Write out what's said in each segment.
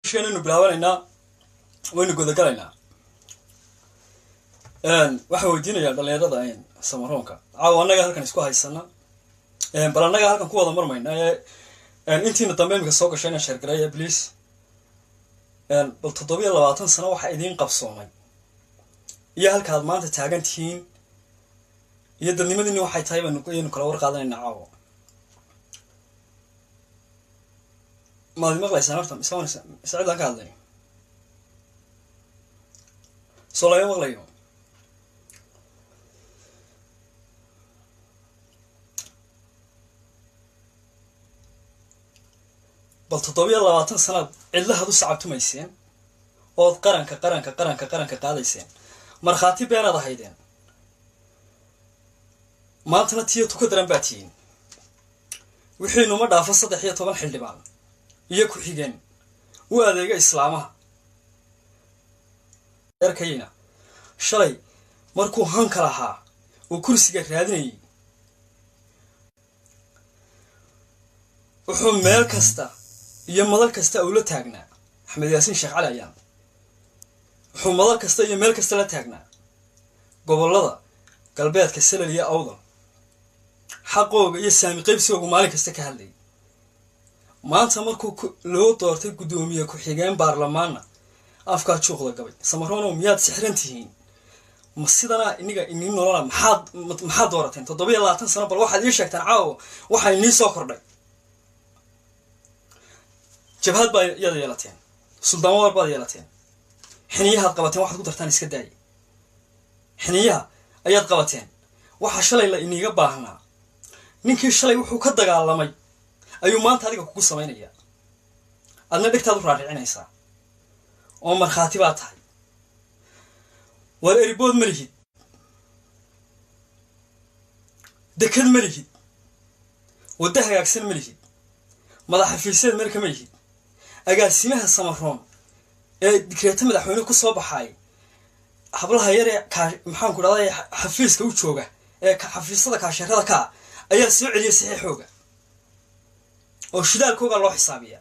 شنو بلاوانينا وين قد قالنا waxa weydiinaya dhalinyarada aan samaroonka anaga halkan isku haysana bal anaga halkan ku wada marmayna intiina dambe imika soo gashayna shargareeya please bal 27 sano waxa idin qabsoomay iyo halka aad maanta taagan tihiin iyo dadnimadii waxay tahay inuu kala war qaadanayna caawo maadimo qlaysan horta saacid la ka hadlay soo maqlayo bal 27 sano cilaha u sacabtumayseen oo qaranka qaadayseen marxaati beenad ahaydeen maantana tiyo tuka daran baatiin wixii numa dhaafo 13 xildhibaan iyo ku xigeen u adeega islaamaha erkayna shalay markuu hanka lahaa oo kursiga raadinayay wuxuu meel kasta iyo madal kasta uu la taagnaa Axmed Yaasiin Sheekh Cali ayaan wuxuu madal kasta iyo meel kasta la taagnaa gobolada galbeedka Salal iyo Awdal xaqooga iyo saami qaybsigooda maalin kasta ka hadlay maanta markuu loo doortay gudoomiye ku xigeen baarlamaanna afka juuqda gabay Samaroon miyaad sixrantihiin ma sidana iniga inin nolola maxaad doorateen 27 sano bal waxaad ii sheegtaan caawo waxa inii soo kordhay jabhad baa yeelateen suldaan war baa yeelateen xiniyaha qabateen waxaad ku dartaan iska daay xiniyaha ayaad qabateen waxa shalay la iniga baahnaa ninkii shalay wuxuu ka dagaalamay ayuu maanta adiga kugu sameynaya adna dhigtaad u raaricinaysaa oo marxaati baa tahay war eribood malihid dekad malihid wada hagaagsan malihid madax xafiiseed marka malihid agaasimaha Samaroon ee dikreeta madaxweyne ku soo baxay hablaha yar ee maxaan ku dhahday xafiiska u jooga ee xafiisada kaasharada ka ayaa soo celiyay saxiixooga oo shidaalkooga loo xisaabiya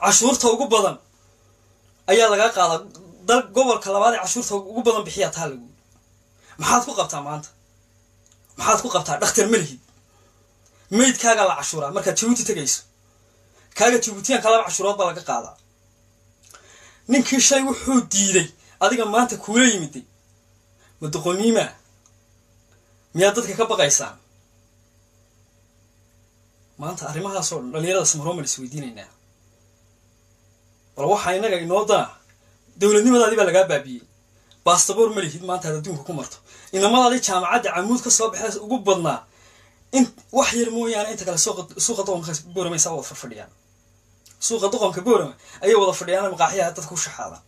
cashuurta ugu badan ayaa laga qaadaa dal gobolka labaad ee cashuurta ugu badan bixiya taa lagu maxaad ku qabtaa maanta maxaad ku qabtaa dhakhtar malihid meydkaaga la cashuura marka Djibouti tagayso kaaga Djiboutian kala cashuurad baa laga qaadaa ninkii shay wuxuu diiday adiga maanta kuula yimid madaqoonima miyaad dadka ka baqaysaan maanta arrimahaas oo dhalinyarada Samaroon ma isweydiinaynaa wala waxa inaga inoo daa dawladnimadaadii baa laga baabiyay baasaboor ma lihid maanta adduunka ku marto inamadaadii jaamacadda Camuud ka soo baxay ugu badnaa in wax yar mooyaan inta kale suuqa doonka boormaysa wada fadhiyaan suuqa doonka boorama ayay wada fadhiyaan maqaaxiyaha dadka ku shaxaada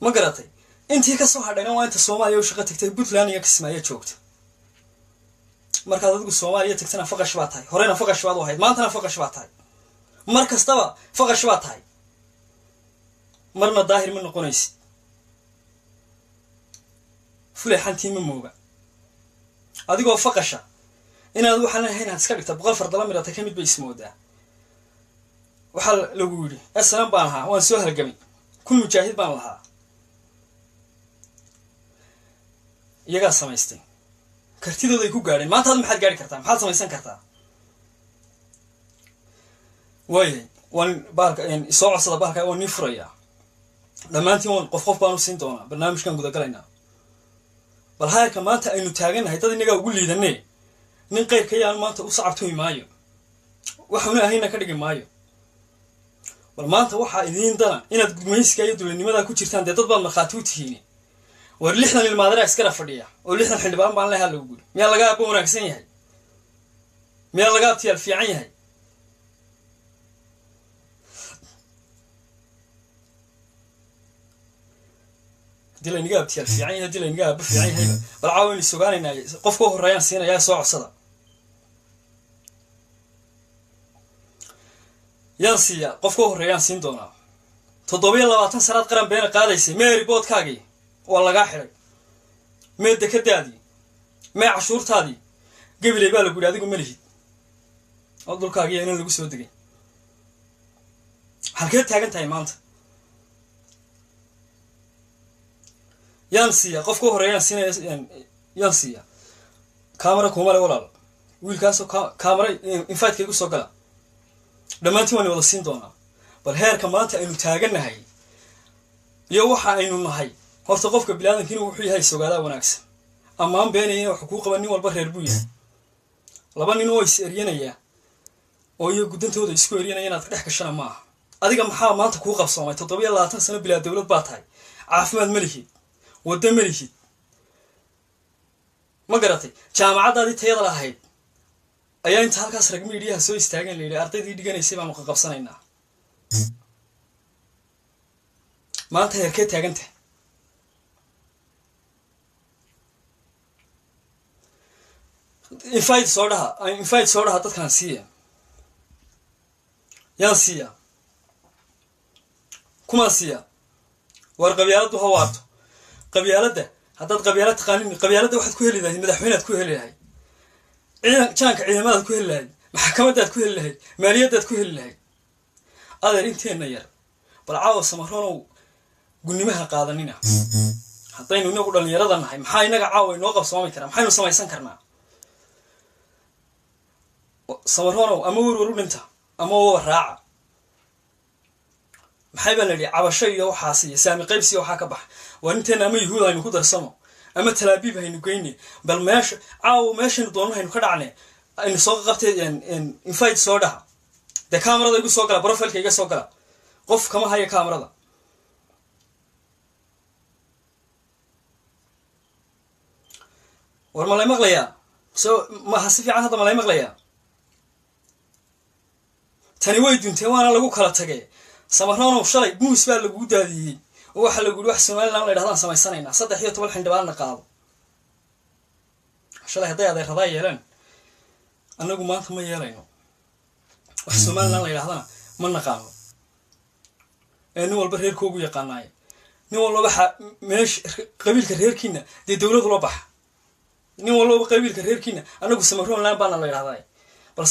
ma garatay intii ka soo hadhayna waa inta Soomaaliya oo shaqo tagtay Puntland iyo Kismaayo joogta marka dadku Soomaaliya tagtana faqash baa tahay horeyna faqash baad u ahayd maantana faqash baa tahay mar kastaba faqash baa tahay marna daahir ma noqonaysid fuleexantii ma mooga adigoo faqasha inaad waxaan lahayn iska dhigta boqol fardala mirata kamid bay ismoodaa waxa lagu yiri aslan baan ahaa waan soo halgamay kun mujaahid baan lahaa iyaga samaystay kartidooda ay ku gaareen maanta aad maxaad gaari kartaa maxaad samaysan kartaa way wan baalka soo codsada baalka oo ni furaya dhamaantiin qof baan u siin doonaa barnaamijkan guda galayna bal hay'adka maanta aynu taaganahay dad inaga ugu liidanay nin qeyrka yaan maanta u sacabtooy maayo waxuna ahayna ka dhigi maayo bal maanta waxa idin dana inaad gudmayska iyo dawladnimada ku jirtaan dad baad marxaati u tihiin war 60 ilmaadara iskala fadhiya oo 60 xildhibaan baan la helo guud miyaa laga abo wanaagsan yahay miyaa laga abtiyaal fiican yahay dila niga abtiyaal fiican yahay dila niga abo fiican yahay bal caawin sugaanayna qofka horeeyaan siinaya soo codsada yansiya qofka horeeyaan siin doona 27 sanaad qaran been qaadaysay meeri boodkaagi waa laga xiray meeda ka daadi ma cashuurtaadi gabilay baa lagu yiraahdo adigu ma lihid oo dulkaaga inaan lagu soo degay halkee taagan tahay maanta yaan siiya qofka horeeyaan siinaya yaan siiya kaamara kuma le walaal wiilkaasoo kaamara invite igu soo gala dhammaantiin waan wada siin doonaa bal heerka maanta aynu taagannahay iyo waxa aynu nahay horta qofka bilaadankiina wuxuu yahay sogaadaa wanaagsan ammaan beenayna wax ku qaban nin walba reer buu yahay laba nin oo is eryanaya oo iyo gudantooda isku eryanaya inaad dhex gashana maaha adiga maxaa maanta kuu qabsoomay 27 sano bilaa dawlad baa tahay caafimaad ma lihid wada ma lihid ma garatay jaamacadaadii tayada lahayd ayaa inta halkaas rag miidiyaha soo istaageen leeyahay ardaydii dhiganaysay baan ka qabsanaynaa maanta heerkee taagantahay invite soo dhaha dadkaan siiya yaan siiya kuma siiya war qabyaaladu ha waarto qabyaalada haddaad qabyaalad taqaanin qabyaalada waxaad ku heli lahayd madaxweynaad ku heli lahayd jaanka ciidamadaad ku heli lahayd maxkamadaad ku heli lahayd maaliyadaad ku heli lahayd adeer inteenna yar bal caawa samaronow gunimaha qaadanina haddaynu inagu dhalinyarada nahay maxaa inaga caawa inoo qabsoomi karaa maxaynu samaysan karnaa samaronow ama warwar u dhinta ama waa raaca maxay baan leeyahay cabasho iyo waxaas iyo saami qaybsi waxaa ka bax waa inteena ama yuhuud aynu ku darsano ama talaabiib haynu geyne bal meeshaynu doonno haynu ka dhacne aynu soo qabtay invite soo dhaha dee kaamarada igu soo gala profilka iga soo gala qof kama haya kaamarada war malay maqlayaa maha si fiican hadda malay maqlayaa tani way duntee waana lagu kala tagay samaronow shalay muus baa lagu daadiyey oo waxa lagu yiri wax Soomaaliland la yiraahdo samaysanayna 13 xildhibaan qaado shalay haday adeeraday yeelan anagu maanta ma yeelayno wax Soomaaliland la yiraahdo ma naqaano nin walba reerkoogu yaqaanay nin walba meesh qabiilka reerkiina dee dawladdu la bax nin walba qabiilka reerkiina anagu Samaroland baan la yiraahday bal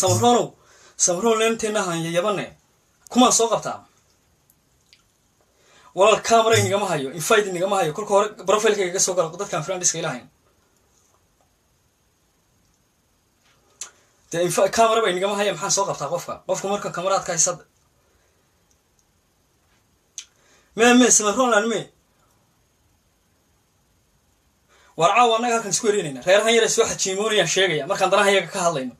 Samaroland teena han yabane kuma soo qabtaa walaal camera inagama hayo invite inagama hayo kolka hore profilka iga soo gal dadkan friendiska ilaahayn de invite camera ba inagama hayo maxaan soo qabtaa qofka marka kameraadka haysad ma Samaroland warcaaw anaga halkan isku ereenayna reerahan yar soo xajiimoonayaan sheegaya markaan danaha iyaga ka hadlayno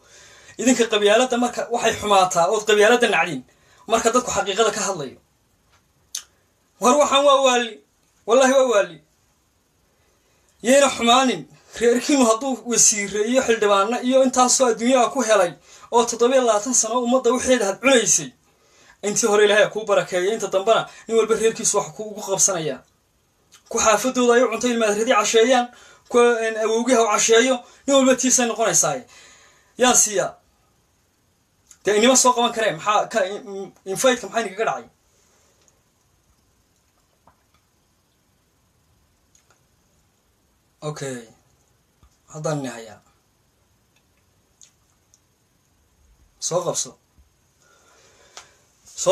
idinka qabyaalada marka waxay xumaataa oo qabyaalada nacdin marka dadku xaqiiqada ka hadlayo war waxaan waa wallahi waa waali yeena xumaanin reerkiinu hadduu wasiireeyo xildhibaana iyo intaasoo adduunyaha ku helay oo 27 sano ummadda waxeeda had cunaysay intii hore ilaahay ku barakeeyay inta dambana nin walba reerkiisu wax ku ugu qabsanaya ku xaafadooda ay cunto ilmaadradii casheeyaan ku awowgiha u casheeyo nin walba tiisay noqonaysaa yaa siya dee inima soo qaban kareen maxaa ka invite-ka maxay nigaga dhacay okay haddaan nihayaa soo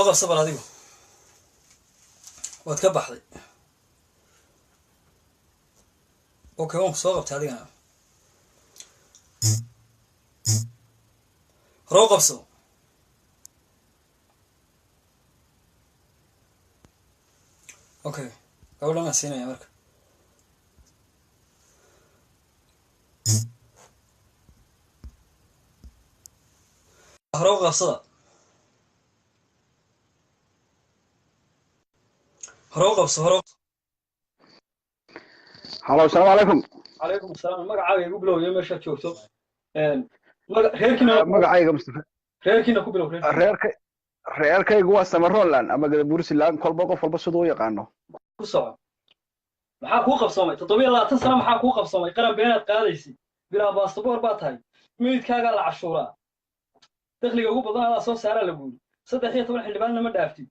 qabso bal adigu waad ka baxday okay waan soo qabtay adigana roo qabso okay gabadhan aan siinaya marka roo qabsada roo qabso Hello, السلام عليكم. عليكم السلام magacaaga igu bilow iyo meesha joogto magacayga Mustafa. reerkiina ku bilow reerkaygu waa Samaroland ama Buursiland kolba qof walba sidoo yaqaano. ku soco maxaa ku qabsoomay 27 sano maxaa ku qabsoomay qaran beenaad qaadaysay bilaa baasaboor baa tahay midkaaga la cashuuraa dakhliga ugu badan aad soo saaraa la guuri 13 xildhibaan ma dhaaftid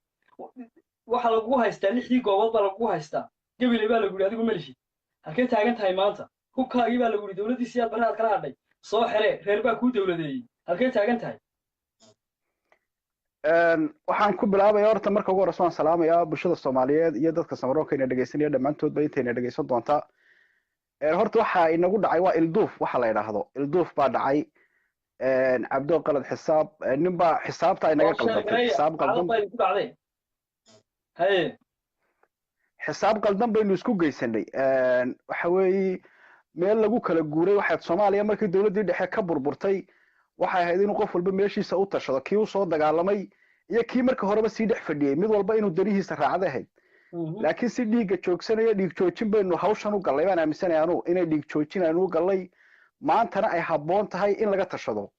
waxa lagu haystaa 6 goobood baa lagu haystaa gabilay baa la guuri adigu ma lihid halkee taagan tahay maanta hubkaagii baa la guuri dawladdiisii aad banaad kala hadhay soo xire reer baa ku dawladeeyay halkee taagan tahay waxaan ku bilaabaya horta marka ugu horeysa waan salaamayaa bulshada Soomaaliyeed iyo dadka Samaroonka ina dhageysanaya dhamaantoodba intayna dhageysan doontaa. Horta waxa inagu dhacay waa ilduuf waxa la yiraahdo. Ilduuf baa dhacay. Cabdo qalad xisaab nin baa xisaabta inaga qaldatay. Xisaab qaldan. Haye. Xisaab qaldan baynu isku geysanay. Waxa weeye meel lagu kala guuray waxa Soomaaliya markii dawladii dhexe ka burburtay waxay ahayd inuu qof walba meeshiisa u tashado kii uu soo dagaalamay iyo kii marka horeba sii dhex fadhiyay mid walba inuu darihiisa raacada ahayd laakiin si dhiiga joogsanaya dhiig joojin baynu hawshan u galay baan aaminsanahay anu inay dhiig joojin aanu galay maantana ay haboon tahay in laga tashado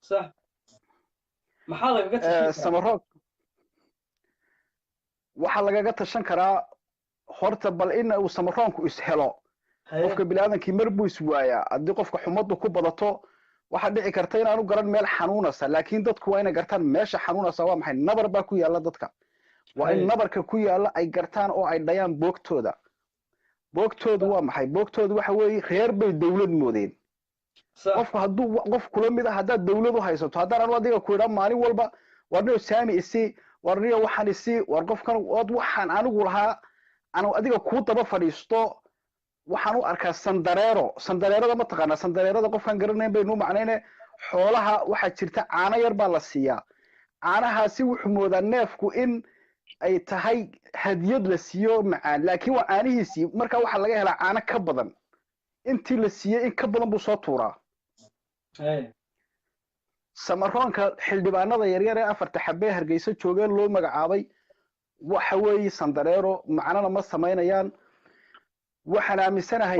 sax maxaa laga tashan Samaroon waxa laga tashan karaa horta bal in uu Samaroonku is helo qofka bilaadanki marbu is waaya hadii qofka xumadu ku badato waxa dhici karta in aanu garan meel xanuunaysa laakiin dadku waa inay gartaan meesha xanuunaysa waa maxay nabar baa ku yaala dadka waa in nabarka ku yaala ay gartaan oo ay dhayaan boogtooda waa maxay boogtooda waxa weeye reer bay dawlad moodeen qofku hadduu qof kula mid ah haddaad dawlad u haysato haddaan anu adiga ku idhaa maalin walba warniyo saami isi warniyo waxaan isi war qofkan waxaan anigu lahaa anu adiga kuu daba fadhiisto waxaan u arkaa sandareerada ma taqaana sandareerada qofkan garanayn baynu macnayne xoolaha waxa jirta caano yar baa la siiyaa caanahaasi wuxuu moodaa neefku in ay tahay hadiyad la siiyo macaan laakiin waa caanihiisii marka waxa laga helaa caano ka badan intii la siiyay in ka badan buu soo tuuraa Samaroonka xildhibaanada yaryar ee afarta xabee Hargeysa joogeen loo magacaabay waxa weeye sandareero macnana ma sameynayaan waxaan aaminsanahay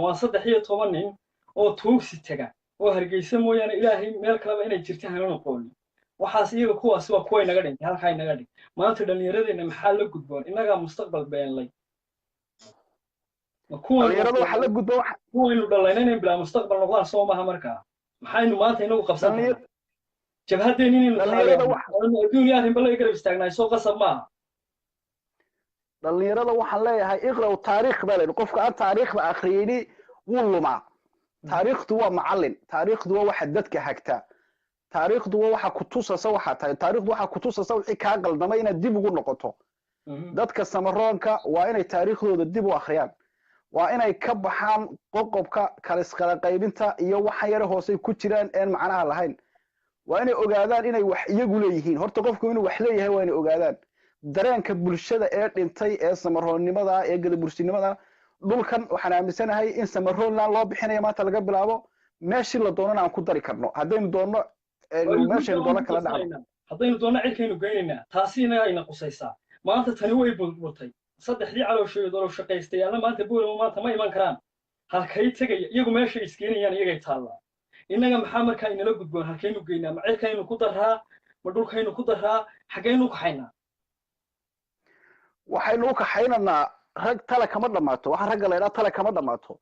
waa 13 nin oo tuugsi taga oo Hargeysa mooyaan Ilaahay meel kale inay jirto hanoo qoon waxaas iyaga kuwaas waa kuwa inaga dhintay halka inaga dhig maanta dhalinyaradeenna maxaa la gudboon inaga mustaqbal beenlay dhalinyarada waxa la gudboon kuwa inuu dhalaynayna bilaa mustaqbal noqdaan Soomaha markaa maxaynu maanta inagu qabsanay jabhadeen inuu dhalinyarada waxa adduunka arin balay garab istaagnay soo qasab maaha dhalinyarada waxaan leeyahay iqraw taariikh balen qofka aan taariikhda akhriyay wuu luma taariikhdu waa macallin taariikhdu waa waxa dadka hagta taariikhdu waa waxa ku tusaysa waxa tahay taariikhdu waxa ku tusaysa wixii ka qaldamay inaad dib ugu noqoto dadka Samaroonka waa inay taariikhdooda dib u akhriyaan waa inay ka baxaan qoqobka kala isqala qaybinta iyo waxa yar hoose ku jiraan ee macnaha lahayn waa inay ogaadaan inay wax iyagu leeyihiin horta qofku inuu wax leeyahay waa inay ogaadaan dareenka bulshada ee dhintay ee Samaroonnimada ee gadabursinimada dhulkan waxaan aaminsanahay in Samaroonland loo bixinayo maanta laga bilaabo meeshii la doonana aan ku dari karno haddaynu doono meeshii doono kala dhacdo haddaynu doono cilkaynu geynayna taasina ayna qusaysaa maanta tani way burburtay saddexdii calooshooda oo shaqaystayaal maanta buulo maanta ma iman karaan halkay tagay iyagu meesha iskeenayaan iyagay taala inaga maxaa markaa inala gudboon halkaynu geynaa ma cilkaynu ku daraa ma dhulkaynu ku daraa xagaynu ku xaynaa waxaynu u kaxaynanaa rag tala kama dhamaato waxa rag la yiraahdo tala kama dhamaato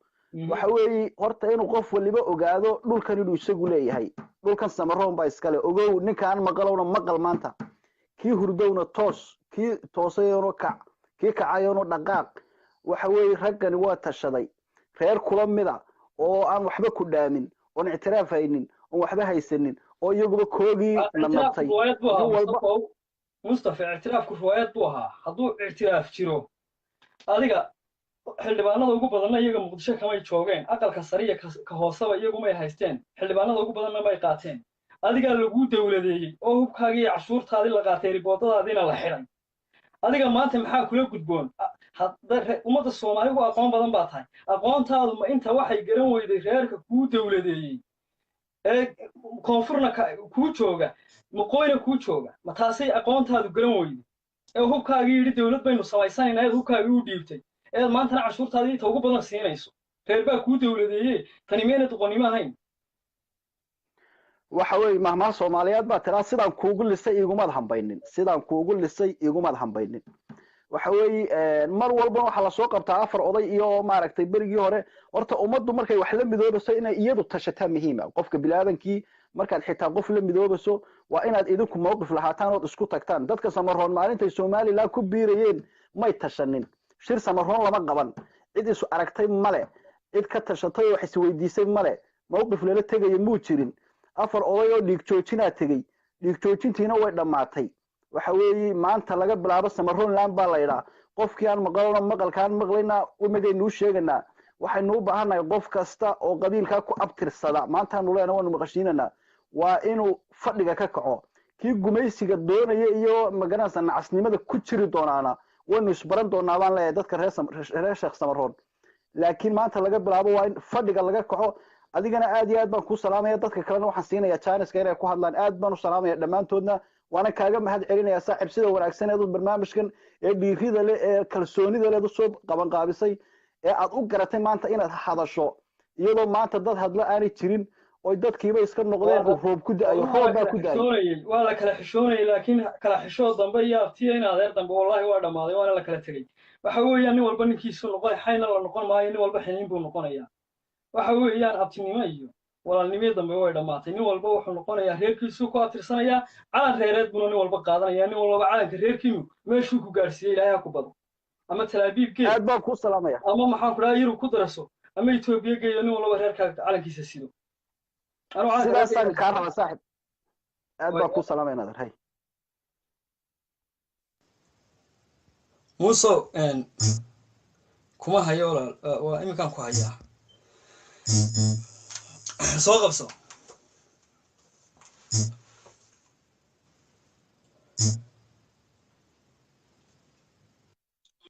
waxa weeye horta inuu qof waliba ogaado dhulkan inuu isagu leeyahay dhulkan Samaroon baa iskale ogow ninkaan maqalowna maqal maanta kii hurdowna kii toosayno kii kacayno dhaqaaq waxa weeye raggan waa tashaday reer kula mida oo aan waxba ku dhaamin oo ictiraaf haynin oo waxba haysanin oo iyaguba koogii namatay Mustafa اعترافku ruwaayad buu ahaa haduu اعتراaf jiro adiga xildhibaanada ugu badan iyaga Muqdisho kamay joogeen aqalka sariya ka hoosaba iyagu may haysteen xildhibaanada ugu badan may qaateen adiga lagu dawladeeyay oo hubkaagii cashuurtaadii la qaatay riboodadaadina la xiray adiga maanta maxaa kula gudboon umada Soomaaliga aqoon badan baa tahay aqoontaadu ma inta waxay garan weyday reerka ku dawladeeyay ee koonfurna ku jooga maqooyna ku jooga ma taasay aqoontaadu garan weyday ee hubkaagii yiri dawlad baynu samaysanayna ee hubkaagii u dhiibtay ee maanta cashuurtaadii inta ugu badan siinayso reer baa ku dawladeeyay tani meena doqonnimo ahayn waxa weey mahmaa Soomaaliyeed baa tiraa sidaan kuugu lisay iguma hambaynin waxa weey mar walba waxa la soo qabtaa afar oday iyo maaragtay berigii hore horta umadu markay wax la midoobayso inay iyadu tashataa muhiim ah qofka bilaadankii markaad xitaa qof la midoobayso waa inaad idinku mowqif lahaataan oo isku tagtaan dadka Samaroon maalintay Soomaaliland ku biirayeen may tashanin shir Samaroon lama qaban cid isu aragtay male cid ka tashatay wax is weydiisay male mowqif la tagay muu jirin afar oday oo dhiig joojinaa tegey dhiig joojintiina way dhammaatay waxa weeye maanta laga bilaabo samaroonland baa la yidhaa qofkii aan maqalno maqalkaan maqlayna umagaynu u sheeganaa waxaynu u baahannahay qof kasta oo qabiilkaa ku abtirsada maantaanu leenahay waanu maqashiinanaa waa inuu fadhiga ka kaco kii gumaysiga doonaya iyo magaranaysa nacasnimada ku jiri doonaana waynu isbaran doonaa baan leeyahay dadka reer sheekh samaroon laakiin maanta laga bilaabo waa in fadhiga laga kaco adigana aad iyo aad baan ku salaamaya dadka kalena waxaan siinaya janiska inay ku hadlaan aad baan u salaamaya dhammaantoodna waana kaaga mahad celinaya saaxiib sida wanaagsan ee barnaamijkan ee dhiirida leh ee kalsoonida leh soo qaban qaabisay ee aad u garatay maanta inaad hadasho iyadoo maanta dad hadla aanay jirin oo dadkiiba iska noqdeen roob ku da'ayo roob baa ku da'ay waa la kala xishoonayay laakiin kala xishoo dambe iyo abtiya in adeer dambe wallahi waa dhamaaday waana la kala tegay waxa weeyaan nin walba ninkiisu noqon xayna la noqon maayo nin walba xiniin buu noqonayaa waxa weeyaan abtinimo iyo walaalnimada dambe way dhamaatay nin walba wuxuu noqonayaa reerkiisu ku atirsanayaa calan reereed buu nin walba qaadanayaa nin walba calanka reerkiimu meeshuu ku gaarsiiyay ilaahay ha ku bado ama talaabiib geey aad baan ku salaamaya ama maxaan ku dhahay yurub ku daraso ama Itoobiya geeyo nin walba reerka calankiisa sido sidaasaan kaa raba saaxiib aad baan ku salaamaya nader hay muso kuma hayo waa iminkaan ku hayaa soo qabso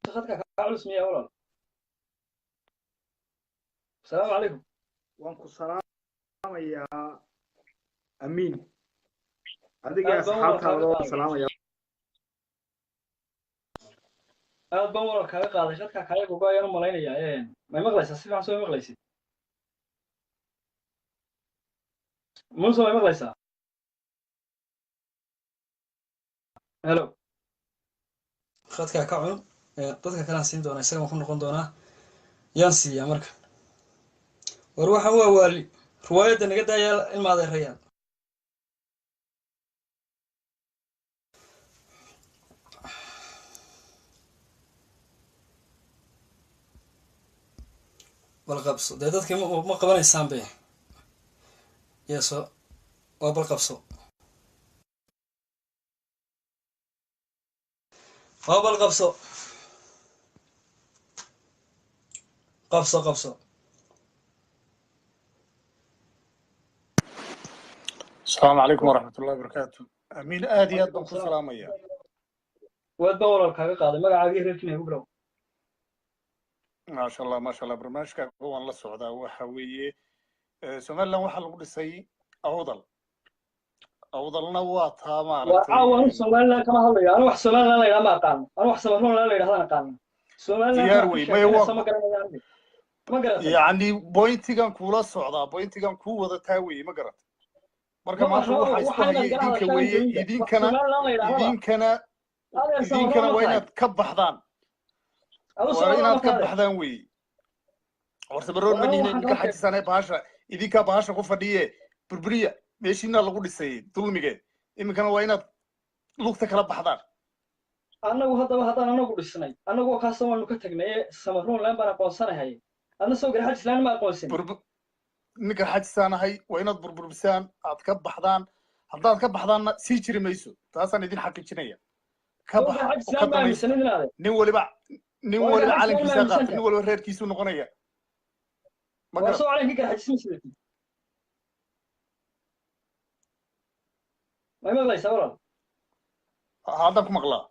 خدك كعلوس مية ولا السلام عليكم وانكو السلام يا أمين هذيك يا صحابتها السلام يا aad baan walaal kaaga qaaday shadka kale gogo ayaan u malaynayaa ma maqlaysaa si fiican soo maqlaysid muuse ma maqlaysaa hello khadka ka cun dadka kale aan siin doonaa isaga ku noqon doonaa yaan siiyaa marka war waxaan waa waali riwaayadda naga daaya ilmaada rayaan balqabso dee dadkii ma qabanaysaan be yeso waa balqabso waa balqabso qabso السلام عليكم ورحمة الله وبركاته أمين آدي أدبن كل سلام يا واد ولا كاغا قاday magacaaga reerkina ugu baraw ما شاء الله برنامجك هو الله السعودة وحوي سومالان waxa lagu dhisay awdalna waa taa maaragtay waa Soomaaliland kama hadlayo anu wax Soomaaliland la yiraahdo ma aqaan anu wax Soomaaliland la yiraahdo aqaan Soomaaliland ma garan يعني بوينتيgan kula socda boointigan ku wada taa weey ma garan marka maanta waxa isku hayay idinka weeye idinkana waa inaad ka baxdaan waa inaad ka baxdaan weeye horta baroon ma nihiin idinka xajisanay baasha idinka baasha ku fadhiye burburiya meeshina lagu dhisay dulmige iminkana waa inaad lugta kala baxdaan annagu haddaan anagu dhisnay annagu ka soo ka tagnay samaroon laan baan aqoonsanahay adna soo gar xajislaan ma aqoonsan ninka xajisanahay waa inaad burburbisaan aad ka baxdaan haddaad ka baxdaanna sii jiri mayso taasaan idin xaqiijinaya ka bax nin waliba calankiisa qaata nin waliba reerkiisu noqonaya ma soo calankii gar xajismi ما مغليس أولا هذا كم مغلا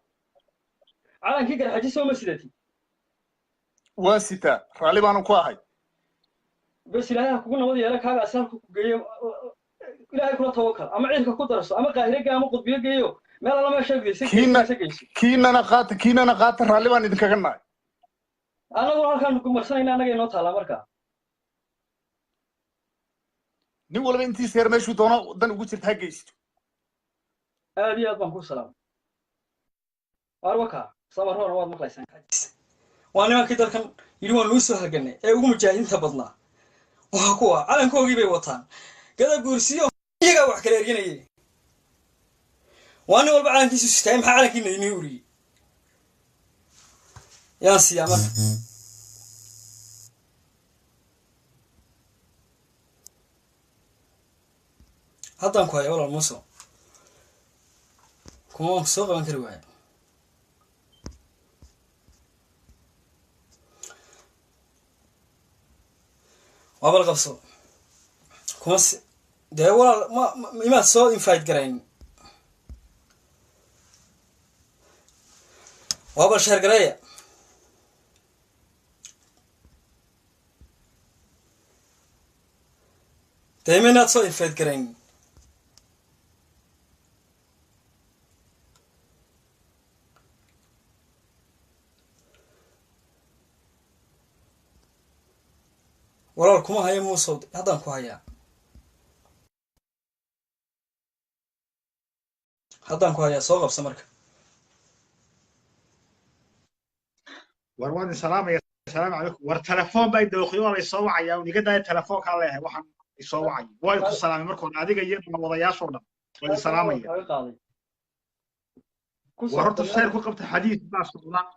على كي قال حجي سو مسيدتي واسيتا رالي بانو كواهي بس لا كنا ودي لك هذا أسالك جيو لا يكون توكل أما عينك كدرس أما قاهرة أما قطبية جيو ما لا ما شاف كينا نقاط رالي بان إذا كنا أنا أقول كان كمرسنا أنا جاي نوت على مركا نقول بنتي سير ما شو دونا دن وجدت تهجيست هذه أضمن كل سلام أروكا صبرون واد مقليسان وأنا كده كان يلون لوسو هالجنة أقوم جاهين تبضنا وهكوا على كوجي بيوطان كذا كرسي يجا وحكي لي وأنا والبع على كيس السيستم حالك إنه ينوري يا سيامة haddaan ku haya walaal muuse kuma waan soo qaban kari waaya waabal qabso kuma dee walaal ma imaad soo invite garayn waabal sheer gareeya dee ma inaad soo invite garayn walaal kuma haya muusow haddaan ku hayaa haddaan ku hayaa soo qabsa marka وروان السلام عليكم والتلفون باي دوخي ولا يسوع يا ونيجا ده التلفون كان له وحن يسوع وايد السلام مركون هذيك يجي وضياش ولا والسلام يا ورحت الشير كقبت حديث ما صدنا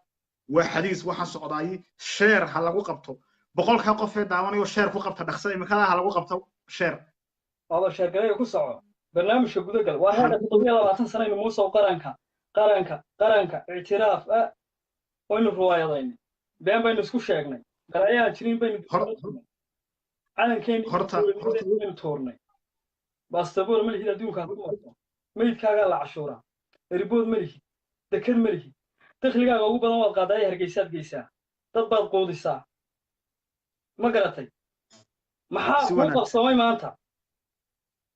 وحديث وحن صعداي شير هلا قبته بقول كقف داوني وشير كقبت دخسي مكانها هلا قبته شير هذا شير قال كسعة برنامج شو قال وهذا تطبيق 20 سنة إنه موسى قرنك اعتراف وين الروايضين بين نسكو شاقنا قرايا 20 بين أنا كان هرتا تورني بس تقول ملك إذا دون كان ملك كاغا عشورة ريبود ملك ذكر ملك تخلق أبو بدن القضايا هرجيسات جيسا تطبق قود الساعة ما قرأتي ما صوي ما أنت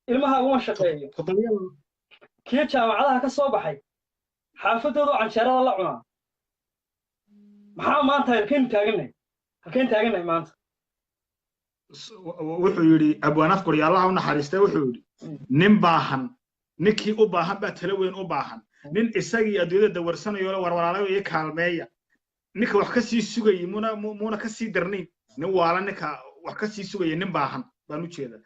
المها هو شقيه كي جامعة كصباحي حافظوا عن شارع الله maxaa maanta halkeen taaganay maanta wuxuu yiri abwaanaf qori Allah u naxariistay wuxuu yiri nin baahan ninkii u baahan baa tala weyn u baahan nin isagii adduunyada warsanayo la warwaraalayo iyo kaalmeeya ninka wax ka sii sugay muna ka sii darnay nin waala ninka wax ka sii sugay nin baahan baan u jeedaa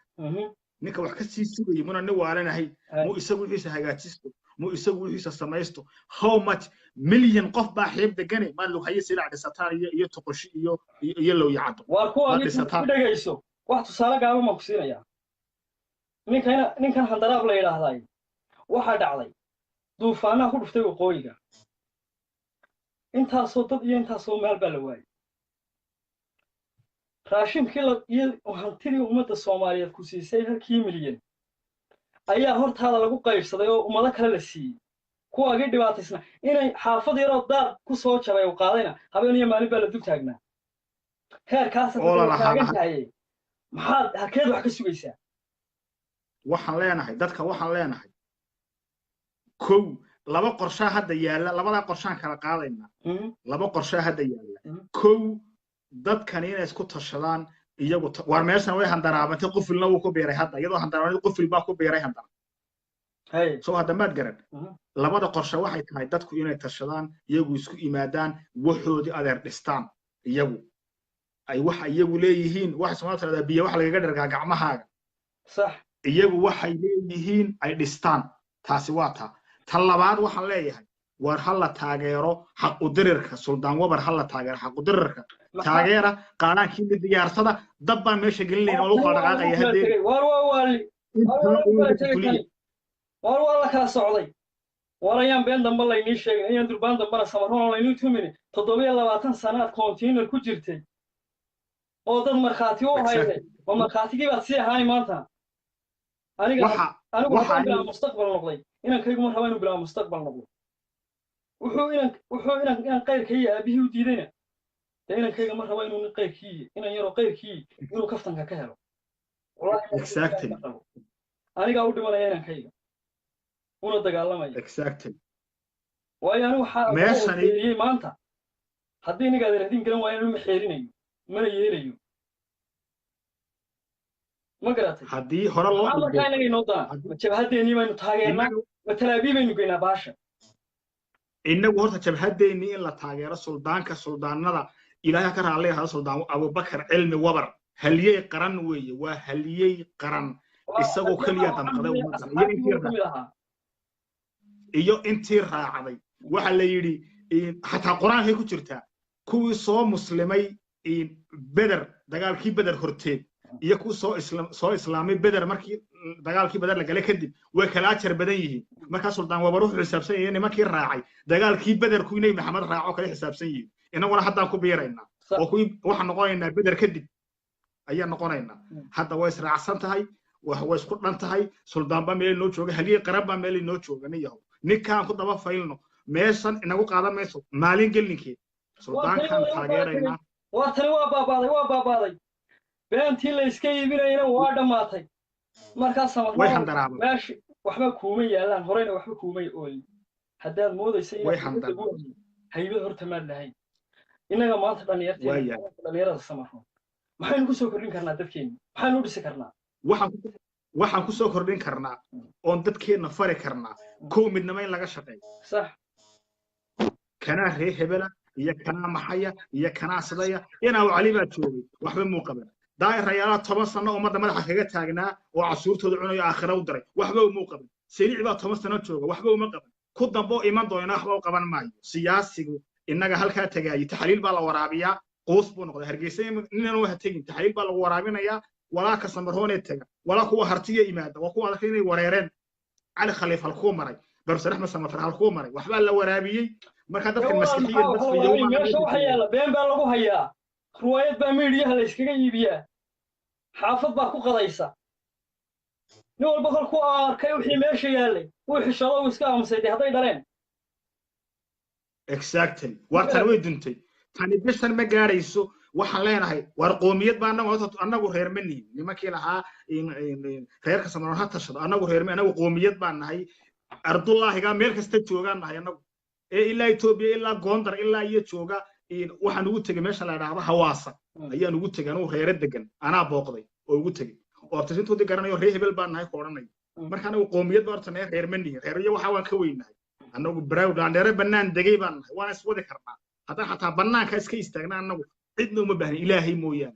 ninka wax ka sii sugay muna nin waalanahay mu isagu wixiisa hagaajisto mu isagu wixiisa samaysto how much million qof baa xiib degane ma loo hayay sida dhisataan iyo toqoshi iyo loo yacdo waa kuwa ku dhageyso wax tusaale gaabo ma ku siinaya ninkan handaraab la yiraahday waxa dhacday duufaanaha ku dhuftay waqooyiga intaasoo dad iyo intaasoo meel baa la waayay raashinkii iyo hantidii ummadda Soomaaliyeed ku siisay halkii milyan ayaa hortaada lagu qaybsaday oo ummado kale la siiyay kuwa aga dhibaataysna inay xaafad yaroo daaq ku soo jabay oo qaadayna habeen iyo maalin baa la dul taagnaa heerkaas taagan tahay maxaad halkeed wax ka sugaysaa waxaan leenahay dadka waxaan leenahay kow laba qorshe hadda yaala labada qorshaan kala qaadayna laba qorshe hadda yaala kow dadkan inay isku tashadaan iyagu war meeshan way handaraabantay qofilna uu ku beeray hadda iyadoo handaraabantay qofil baa ku beeray handar soo hadda maad garan labada qorshe waxay tahay dadku inay tashadaan iyagu isku yimaadaan waxoodii adeer dhistaan iyagu ay waxa iyagu leeyihiin wax Soomaaliyeed biyo wax laga dhargaa gacmahaaga sax iyagu waxay leeyihiin ay dhistaan taasi waa tan labaad waxaan leeyahay war hal taageero xaq u dirirka suldaan wabar hal taageero xaq u dirirka taageera qaanaankii mid diyaarsada dab baan meesha gelinayna oo lagu kala dhaqaaqaya hadee war la kala socday warayaan been dambe la inii sheegay inaan durbaan dambana samaroon la inii tumini 720 sanaad container ku jirtay oo dad markhaati u hayay oo markhaatigii baad sii ahaay maanta anigu waxaan mustaqbal noqday inaan kaygu ma rabo inuu bilaa mustaqbal noqdo wuxuu inaan qayrkii aabihii u diidayna inaan kayga ma rabo inuu qayrkii inaan yaro qayrkii inuu kaftanka ka helo exactly aniga u dhimanaya inaan kayga una dagaalamaya exactly waayo anigu waxa meeshani maanta haddii iniga aad raadin garan waayo inuu xeerinayo mana yeelayo ma garatay haddii hore loo dhigay inaga inoo daan jabhadeennii baynu taageernaa matalaabii baynu geynaa baasha inagu horta jabhadeennii in la taageero suldaanada ilaahay ka raali ahaa suldaan Abubakar cilmi wabar haliyay qaran weeye waa haliyay qaran isagoo kaliya damqaday iyo intii raacday waxa la yiri xataa quraanka ku jirta kuwii soo muslimay بدر دقال كي بدر هرتين iyo ku soo islaamay beder markii dagaalkii beder la galay kadib way kala ajar badan yihiin marka suldaan waa ruux xisaabsan yahay nimankii raacay dagaalkii beder ku inay maxamed raaco kala xisaabsan yihiin inaguna haddaan ku biiraynaa oo ku waxaan noqonaynaa beder kadib ayaan noqonaynaa hadda way israacsan tahay way isku dhan tahay suldaan baa meel noo jooga haliyey qarab baa meel noo jooga niyahow ninkaan ku daba faylno meeshan inagu qaadan mayso maalin gelinkeed suldaankaan taageeraynaa waa tani waa baabaaday beentii la iska iibinayna waa dhammaatay markaas way handaraabay meeshi waxba kuuma yaalaan horeyna waxba kuuma ooyin haddaad moodaysa haybad horta maad lahayn innaga maanta dhalinyarada Soomaaliyeed maxaynu ku soo kordhin karnaa dadkeena maxaynu u dhisi karnaa waxaan ku soo kordhin karnaa oon dadkeena fari karnaa kow midnimo in laga shaqeeyo sax kanaa reer hebela iyo kanaa maxaya iyo kanaa sidaya inaa cali baa joogay waxba muu qaban daa'irayaala 10 sano ummadda madaxa kaga taagnaa oo casuurtooda cunayo aakhira u diray waxba muu qaban sariic baa 10 sano jooga waxba uma qaban ku dambo iman doona waxba u qaban maayo siyaasigu innaga halkaa tagay taxliil baa la waraabiyaa qoos buu noqday hargeysa inaan wax tagin taxliil baa lagu waraabinayaa walaa ka samarhoonee taga walaa kuwa hartiga imaada waa kuwa arkay inay wareereen cali khaliif halkuu maray barsa raxmed samafar halkuu maray waxba la waraabiyay marka dadka maskixiin dad fiyow meesha waxa yaala been baa lagu hayaa ruwaayad baa meediyaha la iskaga iibiyaa xaafad baa ku qadaysa nin walba halkuu arkay wixii meesha yaalay wuu xishado iska aamusay hadday dhaleen exactly waa tan way duntay tani bishan ma gaarayso waxaan leenahay war qoomiyad baa anagu reer ma nihin nimankii lahaa reerka Soomaaliyeed ha tashado anagu reer ma anagu qoomiyad baan nahay ardulaahiga meel kasta joogaan nahay anagu ee ilaa Itoobiya ilaa Gondar ilaa iyo jooga waxaan ugu tagay meesha la yiraahdo Hawaasa ayaan ugu tagay anigu reer degan anaa booqday oo ugu tagay oo abtirintooda garanayo reer hebel baan nahay qoranay marka anagu qoomiyad baa horta reer ma nihin reer iyo waxa waan ka weynahay anagu brown dheere banaan degay baan nahay waan iswadi karnaa haddaan xataa bannaanka iska istaagna anagu cidna uma baahna ilaahay mooyaan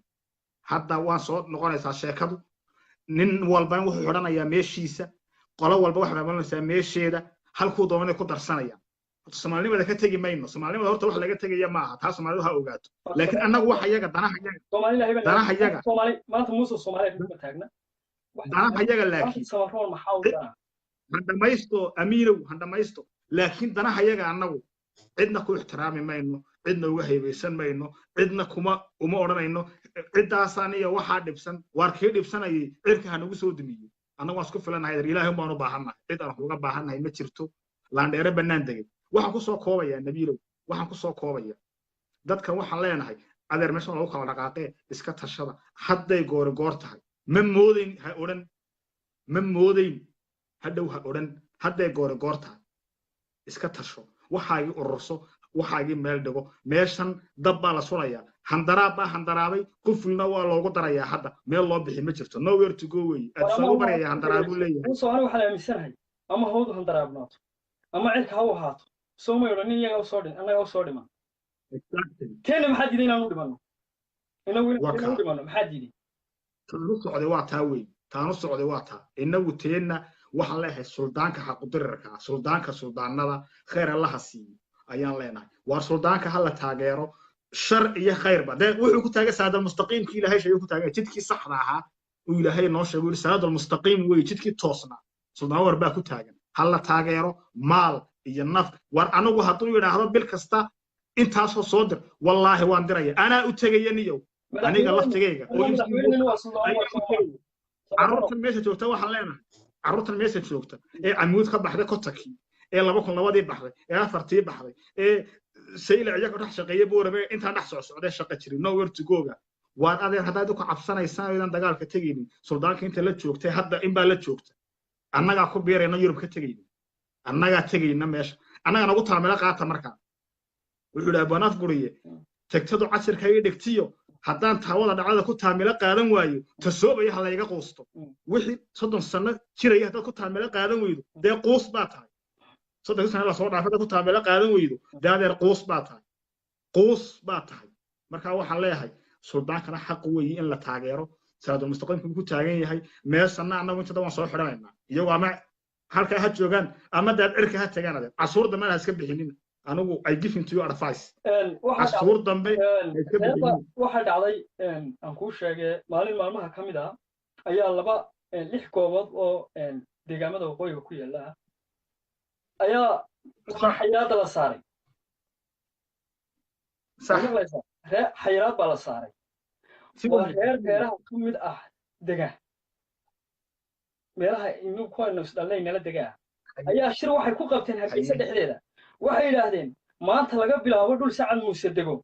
hadda waan soo noqonaysaa sheekadu nin walba wuxuu xidhanayaa meeshiisa qolo walba waxay maamulaysaa meesheeda halkuu doonay ku darsanayaan Soomaalnimada ka tagi mayno Soomaalnimada horta wax laga tagaya ma aha taas Soomaalidu ha ogaato laakiin anagu waxa iyaga danaha iyaga maanta muuse Soomaaliyeed ma taagna danaha iyaga laakiin sawaroon maxaa u dana handamaysto amiirow handamaysto laakiin danaha iyaga anagu cidna ku ixtiraami mayno cidna uga heebeysan mayno cidna uma oranayno cidaasaan iyo waxa dhibsan warkii dhibsanayay cirka han ugu soo dumiyo anagu waan isku filanahay ilaahay baan u baahanahay cid aan uga baahanahay ma jirto laandheere banaan degay waxaan ku soo koobaya nabiilow waxaan ku soo koobaya dadkan waxaan leenahay adeer meesha lagu kala dhaqaaqee iska tashada hadday goor tahay ma moodayn ha oran ma moodayn hadhow ha oran hadday goor tahay iska tasho waxaagi ururso waxaagi meel dhigo meeshan dab baa la surayaa handaraabay qufulna waa loogu darayaa hadda meel loo bixi ma jirto nowhere to go way adsoo baraya handaraabu leeyahay soo anigu waxaan aaminsanahay ama hawdu handaraabnaato ama cilka ha u ahaato soo ma yidho nin iyaga u soo dhin annaga u soo dhiman keena maxaa diiday inaan u dhimanno inagu u dhimanno maxaa diiday taanu socday waa taa wey taanu socday waa taa inagu teenna waxaan leeyahay suldaanka xaqudirarka suldaanka suldaanada khayr allaha siiyo ayaan leenahay war suldaanka hala taageero shar iyo khayrba wuxuu ku taagay saadal mustaqiimkii ilaahay shay ku taagay jidkii saxda ahaa uu ilaahay noo sheegay saadal mustaqiim way jidkii toosna suldaan war baa ku taagan hala taageero maal iyo naf war anagu hadduu yiraahdo bil kasta intaas soo dir wallaahi waan diraya ana u tagay niyow aniga laftigayga oo carruurtan meesha joogta waxaan leenahay carruurtan meesha joogta ee amuud ka baxday kotaki ee 2002 baxday ee 4 baxday ee sayla iyaga dhex shaqeeyay boorame inta dhex socday shaqo jirin nowhere to go ga waan adeer hadda ku cabsanaysaa inaan dagaalka tagaynin suldaanka inta la joogtay hadda in baa la joogta annaga ku beerayna Yurub ka tagaynin annaga tagayna meesha annaga nagu taamila qaata marka wuxuu dhahay banaaf guriye tagtadu casirka ay dhigtiyo haddaan taawada dhacada ku taamila qaadan waayo tasoobay hal iga qoosto wixii 30 sano jiray hadda ku taamila qaadan weydo dee qoos baa tahay 30 sano la soo dhaafay ku taamila qaadan weydo daadeer qoos baa tahay marka waxaan leeyahay suldaankana xaq weeye in la taageero saadul mustaqimku ku taagan yahay meesana anagu inta waan soo xidhanaynaa iyagoo ama halka ha joogaan ama daad cirka ha tagaan adeer casuurda ma iska bixinin anigu I give to you advice waxa cashuur dambe waxa dhacday aan ku sheegay maalin maalmaha kamid ah ayaa laba 6 goobood oo deegaamada waqooyiga ku yaala ayaa xayiraad la saaray sax xayiraad baa la saaray waa reeraha kamid ah deegaan meelaha inuu ku aynu isdhalnayna la degaa ayaa shir waxay ku qabteen Hargeysa dhexdeeda waxay yiraahdeen maanta laga bilaabo dhul sacad muuse dego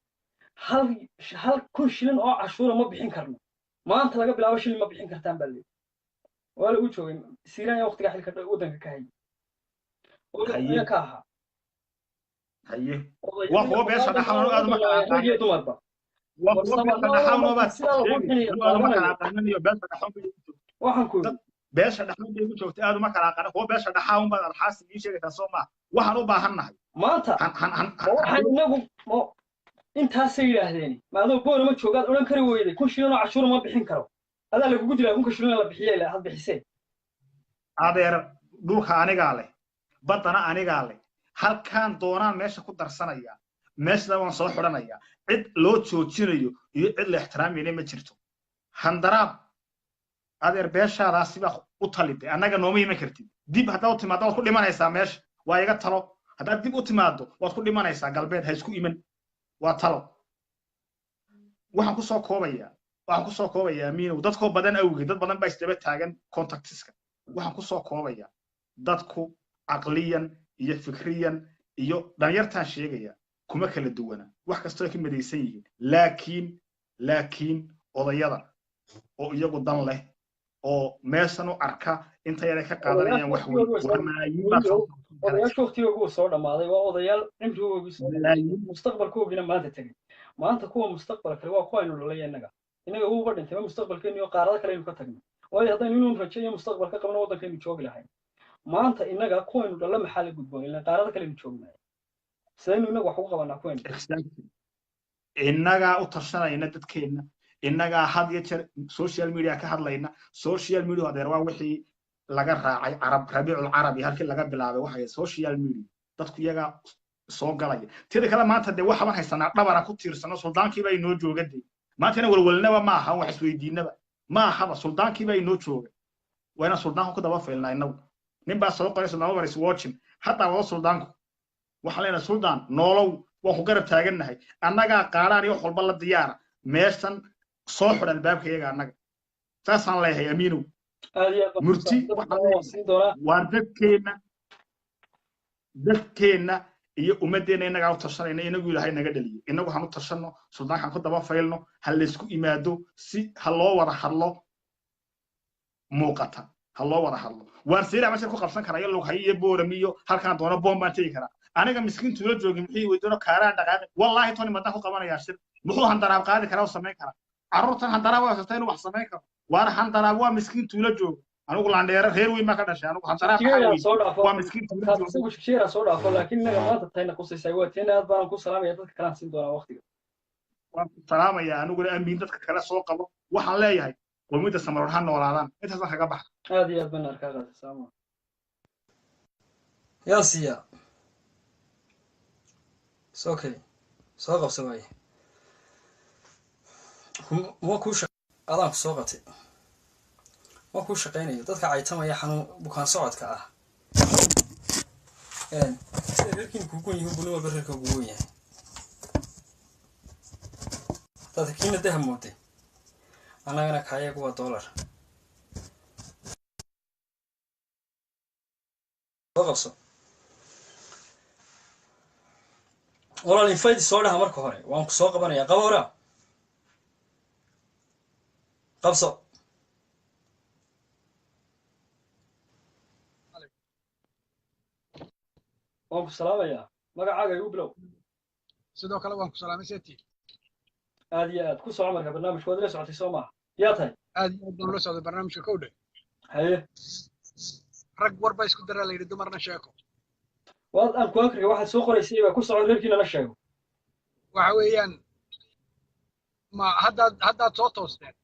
hal kun shilin oo cashuur ma bixin karno maanta laga bilaabo shilin ma bixin kartaan bal wala uu joogay Siiraan waqtiga xilka wadanka ka hayay oo ka aha haye waa kuwa beesha dhaxal aad ma kala aqaan dumarba waa kuwa beesha dhaxal ma baad ma kala aqaan iyo beesha dhaxal waxaan ku beesha dhaxal ugu joogtay aad ma kala aqaan kuwa beesha dhaxal baad alxaas ii sheegaysaa Soomaa waxaan u baahanahay maanta waxaan inagu intaas ay yiraahdeen maadoo boona ma joogaad oran kari weyday kun shilin oo cashuur ma bixin karo adaa lagu dilaa kun shilin la bixiyay la had bixisay adeer dhulka aniga leh badana aniga leh halkaan doonaan meesha ku darsanaya meesha waan soo xuranaya cid loo joojinayo iyo cid la ixtiraamayna ma jirto handaraab adeer beeshaadaasi baa u talibay annaga nooma iman kartid dib haddaad u timaado waad ku dhimanaysaa meesha waa iga talo haddaad dib u timaado waad ku dhimanaysaa galbeed ha isku iman waa talo waxaan ku soo koobayaa amiinow dadkoo badan awgeed dad badan baa isdaba taagan contactiska waxaan ku soo koobayaa dadku caqliyan iyo fikriyan iyo dhalinyartaan sheegaya kuma kala duwana wax kastoo ay ka midaysan yihiin laakiin odayada oo iyagu dan leh oo meeshan u arka inta yar ka qaadanayaan wax weyn odayaasha waqtigoodu soo dhamaaday waa odayaal cimrigoodu mustaqbalkoodina maanta tagay maanta kuwa mustaqbalka waa kuwa aynu dhalay inaga ugu dhintay mustaqbalkeenu iyo qaarada kale aynu ka tagno waayo haddaynu inuu rajayo mustaqbalka qabno waddankeenu joogi lahayn maanta inaga kuwa aynu dhalay maxaa la gudboon ilaa qaarada kale aynu joognaay sidaynu inaga wax ugu qabanaa kuwaynu inaga u tashanayna dadkeena inaga had iyo jeer social media ka hadlayna social media adeer waa wixii laga raacay rabiicul arabi halkii laga bilaabay waxa social media dadku iyaga soo galaya tida kale maanta de waxa haysanaa dhabana ku tiirsano suldaankii bay noo joogaday maanta walwalnaba ma aha wax isweydiinaba ma aha suldaankii bay noo joogay waana suldaanku ku daba feelnaa inagu nin baa soo qoray suldaan waris watching hatta waa suldaanku waxa leena suldaan noolow waa ku garab taagannahay annaga qaaraan iyo xulba la diyaara meeshan soo xidhan albaabkayaga annaga saasaan leeyahay amiinow murti waa dadkeena iyo ummadeena inaga u tashanayna inagu ilaahay naga dhaliyo inagu waxaan u tashanno suldaankan ku daba faylno hal la isku imaado si hal loo wada hadlo muuqata hal loo wada hadlo waan siira meesha ku qabsan karayo lug hayiyo booramiyo halkaan doono bombaan tegi karaa aniga miskiintu la joogin maxay weydano kaaraan dhaqaaqay wallahi toni madan ku qabanaya shir muxuu handaraab qaadi karaa oo sameyn karaa carruurtan handaraab waa sabtay inuu wax sameyn karo waana handaraab waa miskiintu la joogo anigu laandheero reer weyn ma ka dhashay anigu handaraab waa miskiintu la joogo sheera soo dhaafo laakiin inaga maanta tayna qusaysaa waa tiin aad baan ku salaamaya dadka kala siin doona waqtiga waan ku salaamaya aniguna amiin dadka kala soo qabo waxaan leeyahay qowmiyadda samar waxaan noolaadaan intaas wax kaga bax aad iyo aad baan arkaa qaad salaam yaa siya okay soo qabso way ma ku adaan soo qatay ma ku shaqeynayo dadka caytamaya xanuun bukaan socodka ah reerkiin ku goon yihiin bulwa bararka ugu weyn yahay dadkiina dahamooday anagana kaayagu waa dollar soo qabso walaal infaydi soo dhaha marka hore waan ku soo qabanaya qabowra qabso waan ku salaamayaa magacaaga igu bilow sidoo kale waan ku salaamay seeti aad iyo aad ku soco marka barnaamijka waad la socotay soo maaha yaa tahay aad iyo aad baan la socday barnaamijka kowdhe haye rag warba isku daraa la yidhi dumarna sheeko waad aan ku akriga waxaad soo qoraysay baa ku socon reerkiina la sheego waxa weeyaan ma haddaad soo toosteen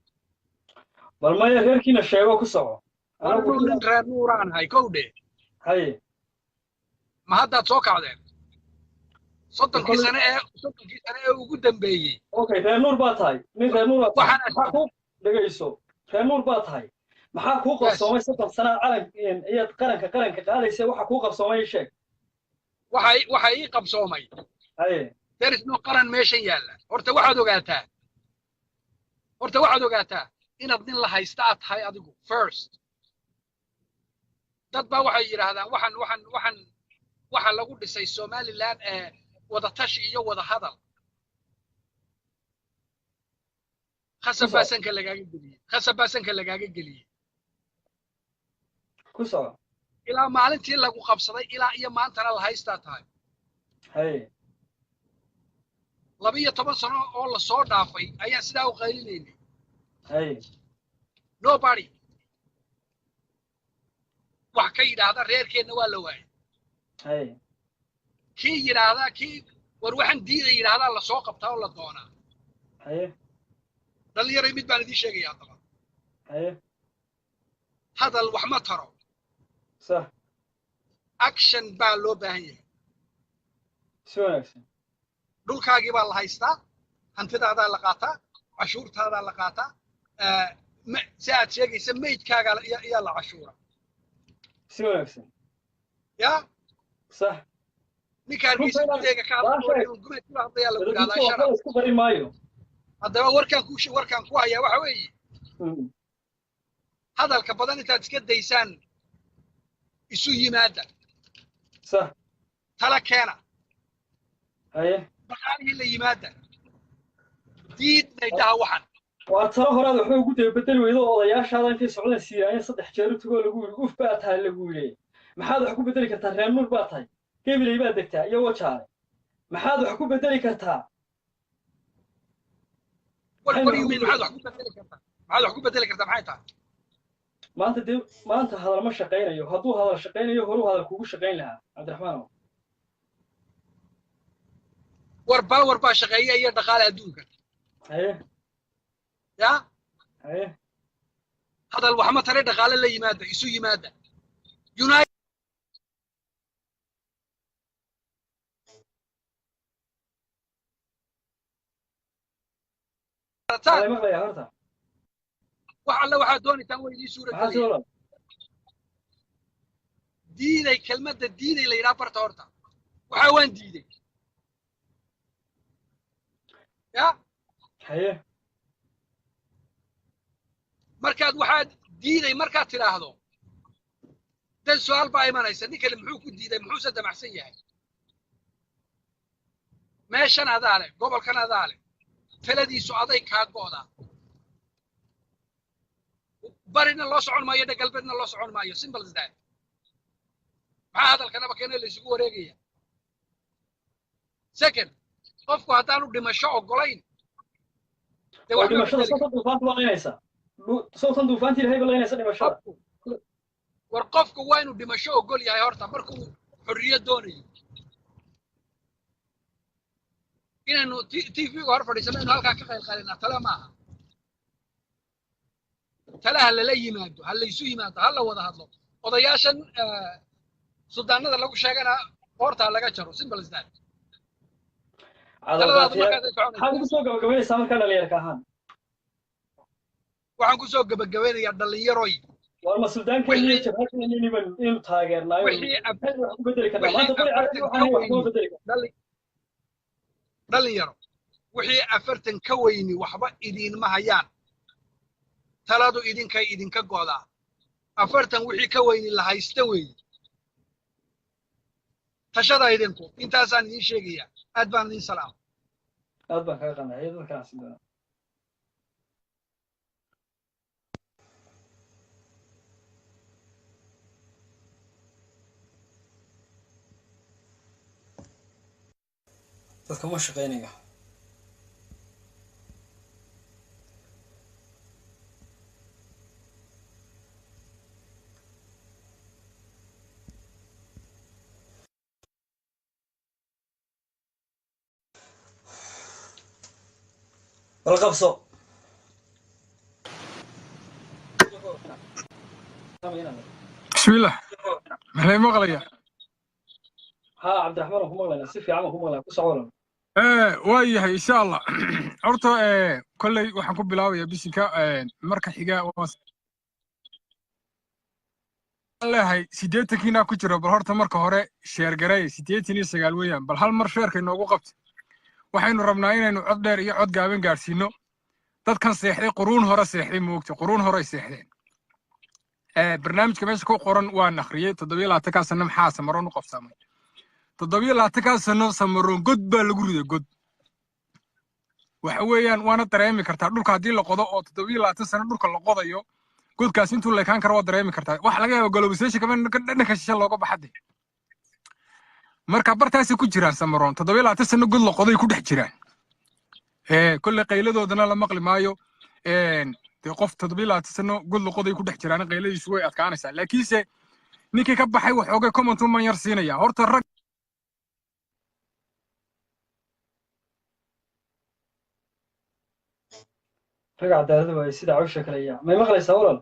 bal maya reerkiina sheego ku soco anigu nin reer nuuraan hay kowdhe haye ma haddaad soo kacdeen soddonkii sane ee ugu dambeeyey okay reer nuur baa tahay nin reer nuur baa tahay dhagayso reer nuur baa tahay maxaa kuu qabsoomay 30 sano calan ayaad qaranka qaadaysa waxa kuu qabsoomay sheeg waxa ii qabsoomay there is no qaran meeshan yaalla horta waxaad ogaataa inaad nin la haysta aad tahay adigu first dad baa waxay yidhaahdaan waxa lagu dhisay Somaliland ee wada tashi iyo wada hadal khasabaasanka lagaaga geliyey ku soo ilaa maalintii lagu qabsaday ilaa iyo maantana la haystaa tahay 12 sano oo la soo dhaafay ayaa sidaa u qaylinaynay nobody wax ka yidhaahda reerkeenna waa la waayay kii yidhaahda kii war waxaan diida yidhaahdaa la soo qabtaa oo la doonaa dhallinyaray mid baan idiin sheegayaa haddaba hadal wax ma taro action baa loo baahan yahay dhulkaagii baa la haystaa hantidaadaa la qaataa cashuurtaadaa la qaataa si aad sheegaysa meydkaaga ayaa la cashuura ya ninka hargeysa gudeega ka hadlayaa lagu yidhahdaa shara haddaba warkaan ku hayaa waxa weeye hadalka badan intaad iska daysaan isu yimaada tala keena dhaqaalihii la yimaada diidnay dhaha waxan waa talo horaad waxba ugu bedeli weydo odayaashaada intay socdaan siiraayeen 3 jeer tugoo lagu yiri uf baa tahay lagu yiri maxaad wax ku bedeli kartaa reer nuur baa tahay kebilay baa degtaa iyo wajaale maxaad wax ku bedeli kartaa maxaad wax ku bedeli kartaa maxay tahay maanta hadal ma shaqeynayo hadduu hadal shaqeynayo horu hadal kugu shaqeyn lahaa cabdiraxmaan war baa shaqeeya iyo dhaqaale adduunka ya hadal wax ma tare dhaqaale la yimaada isu yimaada wax alla waxaad doonaysaan way idiin suura geliyeen diiday kelmadda diiday la yidhaha barta horta waxaa waan diiday ya markaad waxaad diiday markaad tidhaahdo dan su-aal baa imanaysa nin kale muxuu ku diiday muxuuse damacsan yahay meeshan adaa leh gobolkan adaa leh taladiisu aday kaa go'daa barina loo socon maayo galbeedna loo socon maayo simple as that maxaa hadalkanaba keena la isugu wareegaya second qofku haddaanu dhimasho ogolayn war qofku waa inuu dhimasho ogol yahay horta markuu xorriyad doonayo inaynu tv-ga hor fadhiisano inu halkaa ka qaylqaalinaa tale maaha talaha lala yimaado ha laysu yimaado ha la wada hadlo odayaashan sudaanada lagu sheegana hortaa laga jaro simple as that waxaan kusoo gabagabeynayaa dhallinyaroy dhalinyaro wixii 40 ka weyni waxba idiinma hayaan taladu idinkay idinka go'daa 40 wixii ka weyni la haysta weeye tashada idinku intaasaan idiin sheegayaa aad baan idiin salaam aad baan kaga qanacay dadkaas dadka ma shaqeynayo والقبصو بسم الله مهلا مغلية ها عبد الرحمن وكم الله نسيف يا عم وكم الله كسعولا waayahay insha allah horta kolley waxaan ku bilaabayaa bisinka marka xiga leeyahay 80kiina ku jiro bal horta marka hore sheer garay 89 weeyaan bal hal mar sheerka inoogu qabto waxaynu rabnaa inaynu cod dheer iyo cod gaaban gaarsiino dadkan seexday quruun hore seexday moogta quruun hore seexdeen barnaamijka meesha ku qoran waan akhriyay 27 sano maxaa samaroon u qabsamay 27 sano samaroon god baa lagu riday god waxa weeyaan waana dareemi kartaa dhulka haddii la qodo oo 27 sano dhulka la qodayo godkaas intuu leekaan karo waa dareemi kartaa wax laga yaabo globalization kama dhanka shisha looga baxday marka bartaasi ku jiraan samaroon 27 sano god la qoday ku dhex jiraan kulle qayladoodana la maqli maayo de qof 27 sano god la qoday ku dhex jiraan qayladiisu way adkaanaysaa laakiinse ninkii ka baxay waxooga comment man yar siinaya horta rag رجع دارده ويسيد عوشة كليا ما يمغلي سولا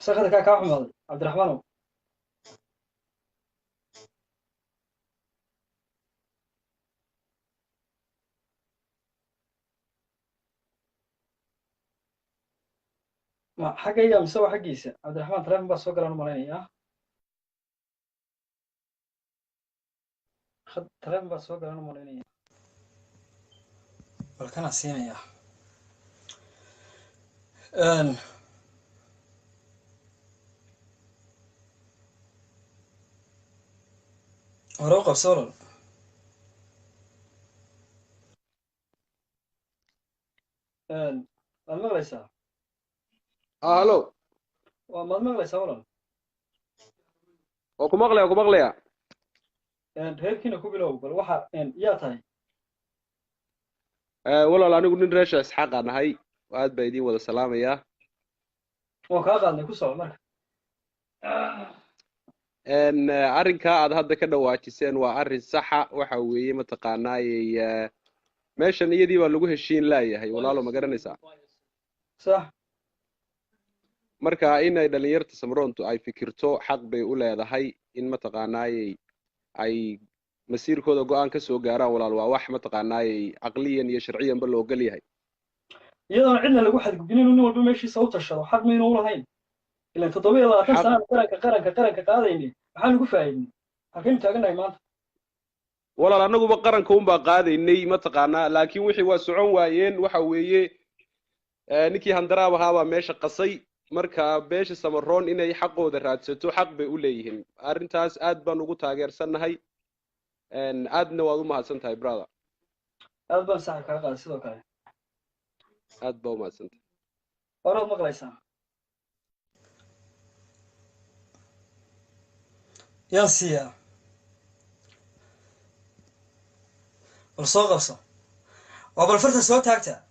سخذ كاكا أحمد عبد الرحمن ما حاجة هي مسوي حقيسة عبد الرحمن ترى بس وقال أنا ملايين خد ترى بس وقال أنا ملايين ولكن أسينا يا وروقة بصورة المغلسة هلو وما المغلسة ولا وكم أغلى هيركينا كوبيلو بل واحد يا تاي والله أنا قلنا نرجع إسحاق أنا هاي وعاد بيدين ولا سلام يا وكذا أنا كوسع مرة إن أرنكا هذا كده واجسين وأرن صحة وحوي متقناي ماشي نيدي ولا جوه الشين لا يا هي والله ما قرن يسا صح مركا إن إذا ليرت سمرونتو أي فكرتو حق بيقول هذا هاي إن متقناي أي مسير كذا جوان كسو جارا ولا الواح متقناي عقليا يا شرعيا بلو قلي هاي يلا عندنا لو واحد قبلين إنه والله ماشي صوت الشر حد ما ينور هين إلا تطبيق الله تنسى قرنك قاضيني حال نقول فايدني حكيم تاجنا إيمان والله أنا جو بقرن كون بقاضي إني متقنا لكن وحي وسعون وين وحويه نكي هندرا وهذا ماشي قصي مركا بيش سمرون إنه يحققوا دراتو حق بيقوليهم أرنتاس أد بنوجو تاجر سنة هاي إن أدنى وضمها سنتها برادا أبى ساعة كذا سيدو كذا أد بوما سنت أروح مغليسان ينسيا ورصاق قصة وبالفرت سوى تاكتا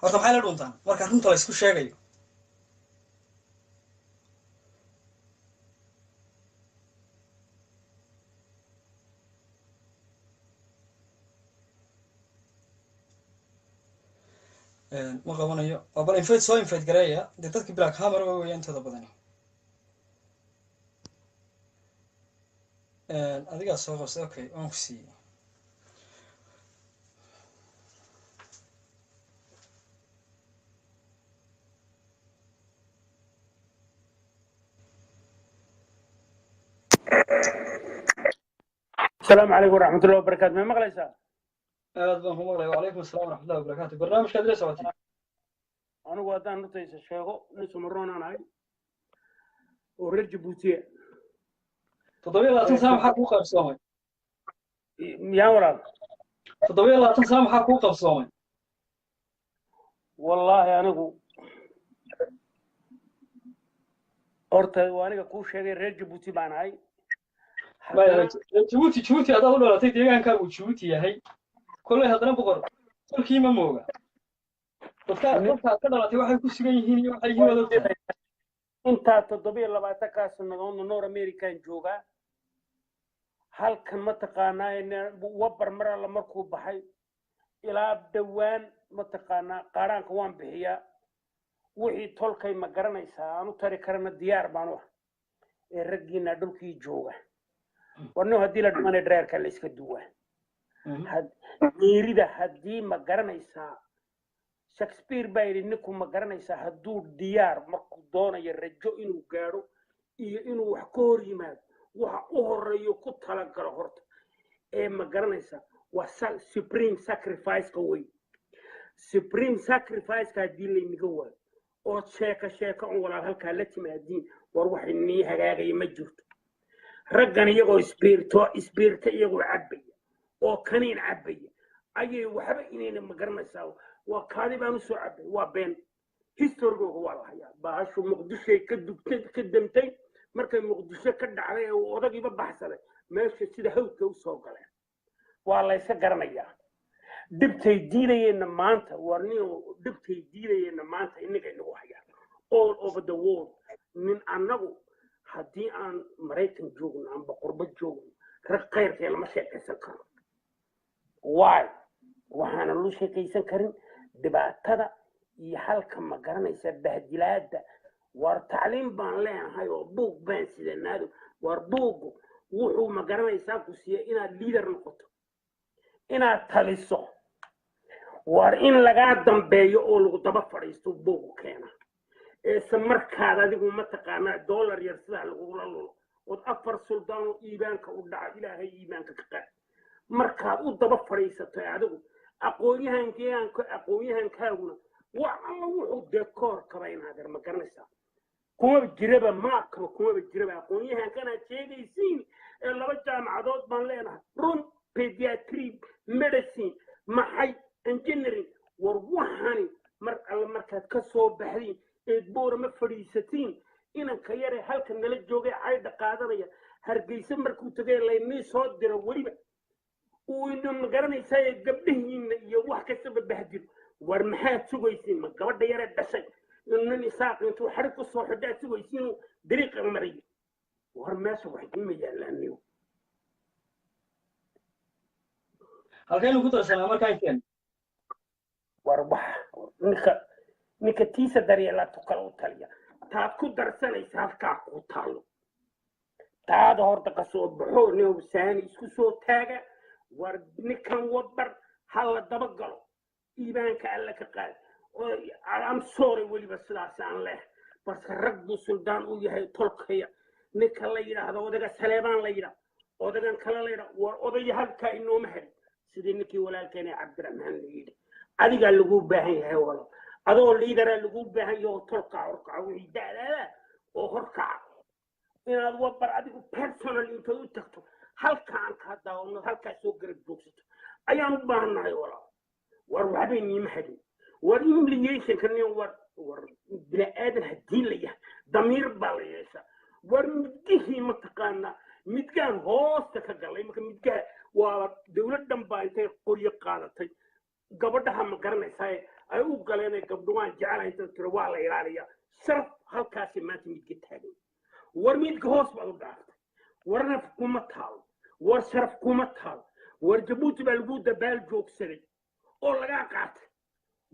horta maxay la dhuntaan marka runta la isku sheegayo ma qabanayo waa bal infeed soo infeed gareeya dee dadkii black hammer weeya intooda badani adigaa soo qabsay okay waan ku siiyey السلام عليكم ورحمة الله وبركاته. ما مغليسا؟ أهلا وعليكم السلام ورحمة الله وبركاته. برنامج كادري سواتي. أنا وادان نتيجة الشيخو نسمرون أنا هاي ورجع بوتيه. تطبيق لا تنسى حقوق بصومي. يا ولد. تطبيق لا تنسى حقوق بصومي. والله أنا جو. أرتا وأنا كوش هذي رجع بوتي بان هاي. جبوتي هذا ولا تيجي كان كان جبوتي يا هي كل هذا بقر كل كي ما موجا dadka ka dhalatay waxay ku sugan yihiin iyo waxay yihiin inta 27 kaas noqon North American jooga halkan ma taqaanaa in wabar mar la markuu baxay ilaa dhawaan ma taqaanaa qaranka waan bixiya wixii tolkay ma garanaysaa aanu tari karana diyaar baan wax ee ragina dhulkii jooga warno haddii la dhimana dhareerka la iska duwaa geerida haddii ma garanaysaa shakespeare baa yidhi ninku ma garanaysaa hadduu diyaar markuu doonayo rajo inuu gaadho iyo inuu wax ka hor yimaado waxa u horeeyo ku talagalo horta ee ma garanaysaa waa supreme sacrifice-ka wey supreme sacrifice-ka haddii laynaga waayo oo sheeka un walaal halkaa la timaadiin war waxay nii hagaagaya ma jirto raggan iyagoo isbiirta iyagoo cabbaya oo kaniin cabbaya ayay waxba inayna ma garanaysaa waa kaadi baan usoo cabbay waa been historigooga waa la hayaa baashu muqdishoay ka damtay markay muqdisho ka dhacday ee uu odagiiba baxsaday meesha sida hawdka usoo galeen waa layska garanayaa dhibtay diidayeenna maanta war nin dhibtay diidayeenna maanta inaga inagu hayaan all over the world nin annagu haddii aan maraykan joogno amba qurbo joogno rag khayrkee lama sheekaysan karo waay waxaana lu sheekaysan karin dhibaatada iyo halka ma garanaysa bahdilaada war tacliim baan leenahay oo buug baan sidanaado war buugu wuxuu ma garanaysaa ku siiya inaad liader noqoto inaad taliso war in lagaa dambeeyo oo lagu daba fadhiisto buugu keena eese markaad adigu mataqaanaa dollar yar sidaa lagula lulo ood 4 suldaan oo iibaanka u dhaca ilaahay iibaanka ka qaad markaad u daba fadhiisato adigu aqoonyahankaaguna waa alla wuxuu dekoor kaba inaad ma garanaysaa kuma jiraba maakaba kuma jiraba aqoonyahankanaad sheegaysiin ee 2 jaamacadood baan leenahay run pediatry medicine maxay engineering war waxani mar alla markaad ka soo baxdiin eed boorama fadhiisatiin inanka yare halka nala joogay caydha qaadanaya hargeysa markuu tagay laynii soo diro weliba uu ina ma garanaysaa gabdhihiina iyo wax kastaba bahdilo war maxaad sugaysiin ma gabadha yare dhashay nin isaaq intuu xarig ku soo xidhaa sugaysiin dariiqa mariyo war meesha wax ima yaallaaniyo halkaynu ku darsanaa markaan keen war wax ninka tiisa daryeelaatu kale u taliya taad ku darsanaysa halkaa ku taalo taada horta ka soo baxo nin saani isku soo taaga war ninkan wabar hala daba galo iibaanka alla ka qaad am sorry weliba sidaas aan leh balse rag buu suldaan u yahay tolkaya ninka la yidhaahdo odaga saleebaan la yidhaah odagan kale la yidhaah war odaya halkaa inooma helin sidii ninkii walaalkeena cabdiraxmaan la yidhi adigaa lagu baahan yahay walo adoo liidaraa lagu baahan yahay oo tolkaa horkaca wixii da'daada oo horkaca inaad wabar adigu personal intood u tagto halkaan kaa daawano halkaa soo garab joogsato ayaan u baahannahay walaal war waxbay niima hadin war implicationka nin war bini aadan haddii la yahay damiir baa la yeeshaa war midgihii mataqaanaa midgaan hoosta ka galay marka midgaha waa dowladdan baa intay qoryo qaadatay gabadhaha ma garanaysaa ay u galeen gabdho waan jecelahay inta tiro waa la ilaaliyaa sharaf halkaasi maanta midka taagan war midka hoos baad u dhaaftay war naf kuma taalo war sharaf kuma taalo war jabuuti baa lagu dabaal joogsaday oo lagaa qaatay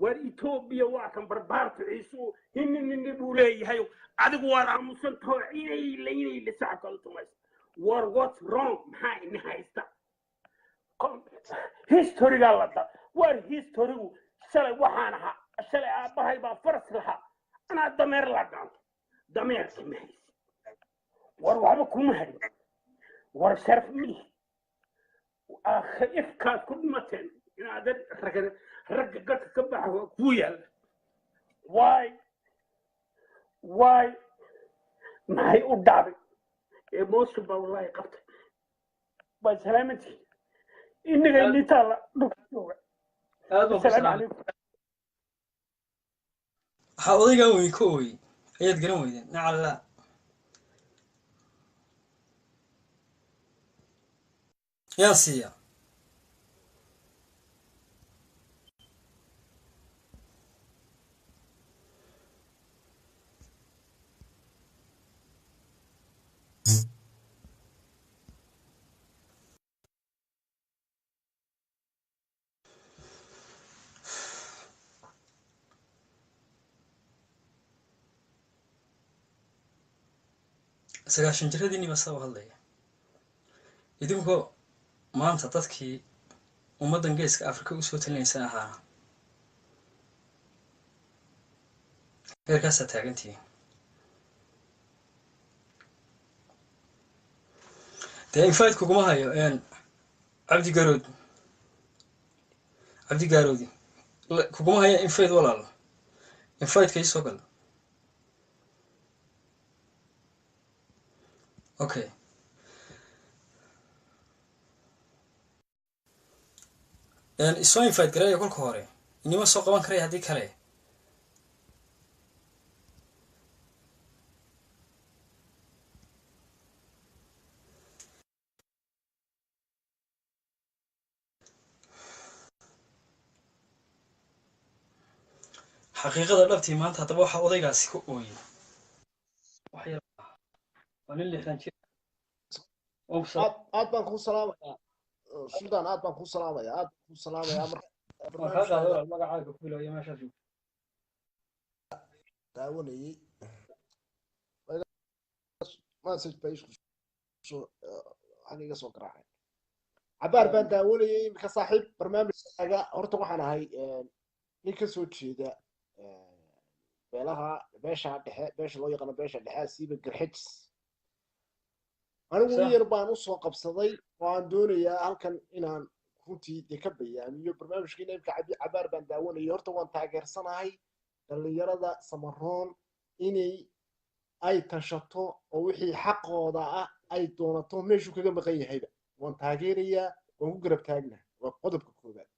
war etoobiya waa kan barbaarta ciisu hinninni buu leeyahay adigu waad aamusan taho inay la sacabka u tumaysa war what's wrong maxaa ini haysta historygaa la da war historygu shalay waxaan ahaa shalay aabbahay baa faras lahaa anaa dameer la dhaanto dameerki ma haysi war waxba kuma hadhin war sharaf mihi ifkaad ku dhimateen inaad ragga gadka ka baxa kuu yaalla waay maxay u dhacday emotion baa wallahi qabtay waa salaamantii inaga initaala dhulka jooga asalaamu calaykum waxaa odaygaa weyn ka ooyey ayaad garan weydeen nacallaa yaan siiya sagaashan jiradiinii baa saa u hadlaya idinkoo maanta dadkii ummaddan geeska afrika usoo talinaysa ahaa heerkaasaa taagantihiin dee invite kuguma hayo cabdi gaaroodi kuguma haya invite walaalo inviteka isoo gal okay isoo invite gareeya kolka hore inima soo qaban karaya haddii kale xaqiiqada dhabtii maanta haddaba waxaa odaygaasi ku ooyey waa nin lixdan jir aad baan kuu salaamayaa suldaan aad baan kuu salaamayaa magacaaga ku bilowya meeshaas daawanayey message bay aniga soo garaacay cabaar baan daawanayey iminka saaxiib barnaamijkaaga horta waxaan ahay nin ka soo jeeda beelaha beesha dhexe beesha loo yaqaano beesha dhexe siiba garxijis anigu yar baan usoo qabsaday oo aan doonayaa halkan inaan runtii dee ka bayaamiyo barnaamijkiina imka cabaar baan daawanayay horta waan taageersanahay dhallinyarada samaroon inay ay tashato oo wixii xaqooda ah ay doonato meeshuu kaga maqan yahayba waan taageerayaa waan ku garab taagnaha waa qodobka koowaad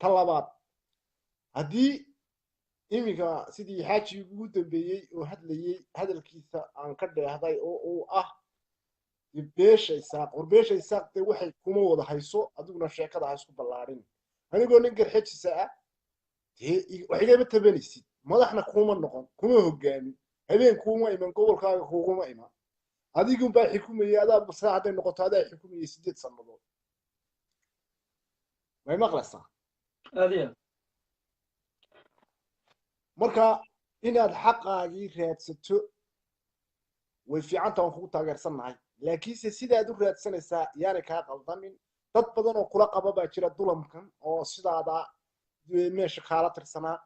ta labaad haddii iminka sidii xaaji ugu dambeeyey oo hadlayey hadalkiisa aan ka dheehday oo uu ah beesha isaaq war beesha isaaq dee waxay kuma wada hayso adiguna sheekada ha isku ballaarin anigoo nin garxejisa ah dee wax igama tabanaysid madaxna kuma noqon kuma hogaamin habeen kuma iman gobolkaaga kuguma iman adigun baa xukumayay adaa masaa hadday noqoto adaa xukumayay 8 sannadood may maqlaysaa aadiya marka inaad xaqaagii raadsato way fiicanta waan kugu taageersannahay laakiinse sidaad u raadsanaysaa yaanay kaa qaldamin dad badan oo kula qaba baa jira dulamkan oo sidaada meesha kaala tirsanaa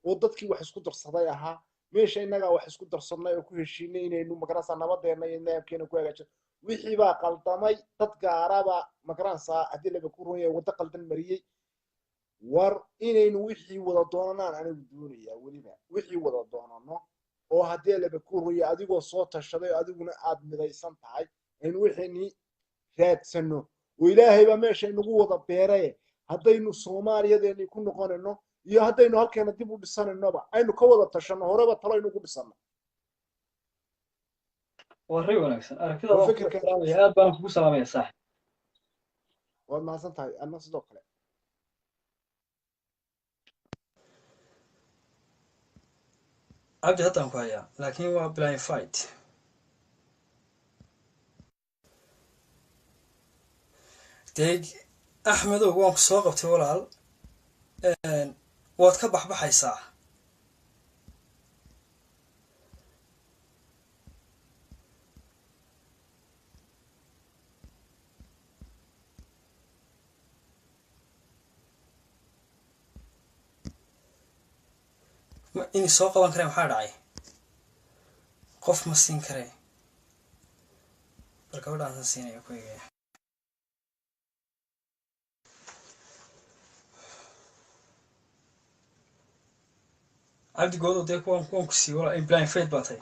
oo dadkii wax isku darsaday ahaa meesha innagaa wax isku darsadnay oo ku heshiinay inaynu magaranaysaa nabadeenna iyo naabkeena ku hagaajino wixii baa qaldamay dad gaaraba magaranaysaa haddii laba ku runyahay waddo qaldan mariyey war inaynu wixii wada doonanaan anigu doonayaa weliba wixii wada doonano oo haddii laba ku runya adigoo soo tashaday adiguna aad midaysan tahay aynu wixii raadsano oo ilaahay baa meesha inagu wada beeray haddaynu Soomaaliyadeena ku noqonayno iyo haddaynu halkeena dib u dhisanaynoba aynu ka wada tashano horeba talo aynu ku dhisano warray wanaagsan aragtida fikirka aad baan kugu salaamayaa saaxiib waad mahadsan tahay anna sidoo kale cabdi haddaan ku hayaa laakiin waa blind fight dee axmedow waan ku soo qabtay walaal waad ka baxbaxaysaa inay soo qaban kareen maxaa dhacay qof ma siin karee bal gabadhaansan siinaya ku eegaya cabdigoodo dee kuwan ku sii wala in blind faith baa tahay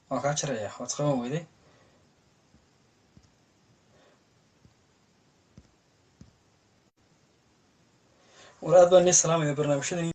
waan kaa jaraya waad qaban weyday war aad baan nii salaamaya barnaamijyadan